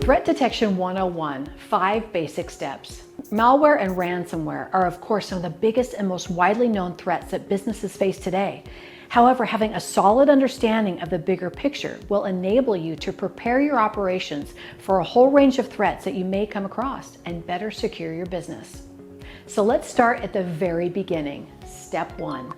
Threat Detection 101, 5 basic steps. Malware and ransomware are, of course, some of the biggest and most widely known threats that businesses face today. However, having a solid understanding of the bigger picture will enable you to prepare your operations for a whole range of threats that you may come across and better secure your business. So let's start at the very beginning. Step 1.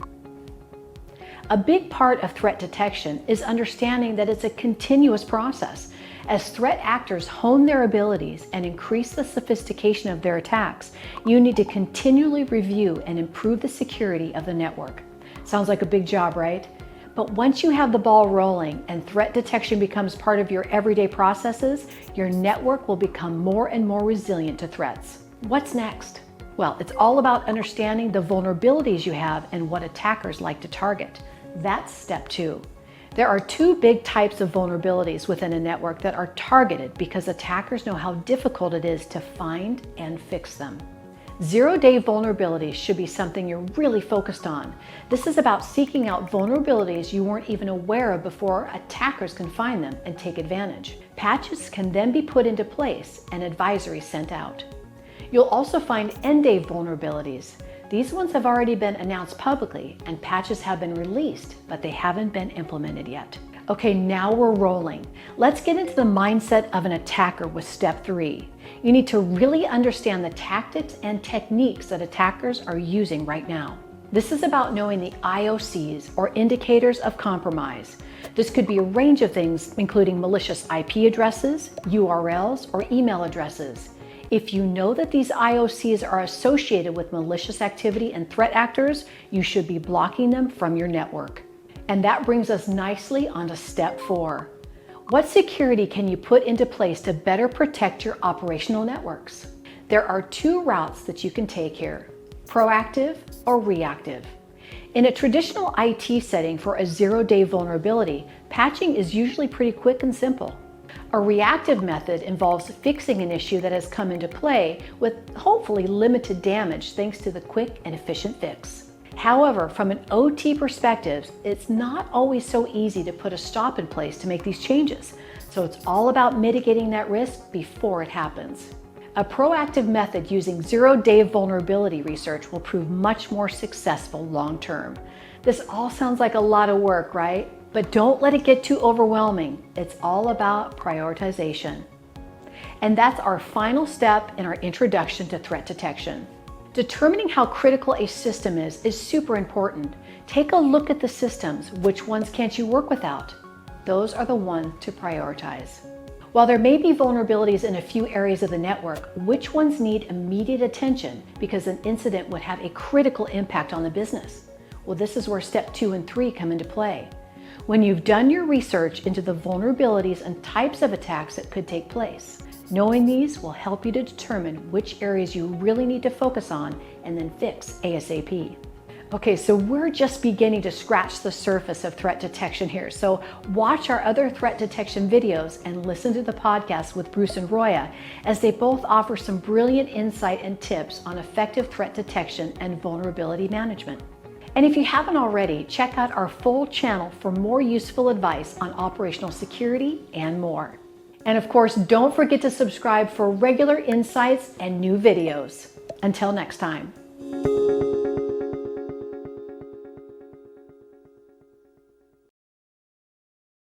A big part of threat detection is understanding that it's a continuous process. As threat actors hone their abilities and increase the sophistication of their attacks, you need to continually review and improve the security of the network. Sounds like a big job, right? But once you have the ball rolling and threat detection becomes part of your everyday processes, your network will become more and more resilient to threats. What's next? Well, it's all about understanding the vulnerabilities you have and what attackers like to target. That's step 2. There are 2 big types of vulnerabilities within a network that are targeted because attackers know how difficult it is to find and fix them. Zero-day vulnerabilities should be something you're really focused on. This is about seeking out vulnerabilities you weren't even aware of before attackers can find them and take advantage. Patches can then be put into place and advisories sent out. You'll also find end-day vulnerabilities. These ones have already been announced publicly and patches have been released, but they haven't been implemented yet. Okay, now we're rolling. Let's get into the mindset of an attacker with step 3. You need to really understand the tactics and techniques that attackers are using right now. This is about knowing the IOCs, or indicators of compromise. This could be a range of things, including malicious IP addresses, URLs, or email addresses. If you know that these IOCs are associated with malicious activity and threat actors, you should be blocking them from your network. And that brings us nicely onto step 4. What security can you put into place to better protect your operational networks? There are 2 routes that you can take here: proactive or reactive. In a traditional IT setting for a zero-day vulnerability, patching is usually pretty quick and simple. A reactive method involves fixing an issue that has come into play with hopefully limited damage thanks to the quick and efficient fix. However, from an OT perspective, it's not always so easy to put a stop in place to make these changes. So it's all about mitigating that risk before it happens. A proactive method using zero-day vulnerability research will prove much more successful long-term. This all sounds like a lot of work, right? But don't let it get too overwhelming. It's all about prioritization. And that's our final step in our introduction to threat detection. Determining how critical a system is super important. Take a look at the systems. Which ones can't you work without? Those are the ones to prioritize. While there may be vulnerabilities in a few areas of the network, which ones need immediate attention because an incident would have a critical impact on the business? Well, this is where step 2 and 3 come into play. When you've done your research into the vulnerabilities and types of attacks that could take place, knowing these will help you to determine which areas you really need to focus on and then fix ASAP. Okay, so we're just beginning to scratch the surface of threat detection here. So watch our other threat detection videos and listen to the podcast with Bruce and Roya, as they both offer some brilliant insight and tips on effective threat detection and vulnerability management. And if you haven't already, check out our full channel for more useful advice on operational security and more. And of course, don't forget to subscribe for regular insights and new videos. Until next time.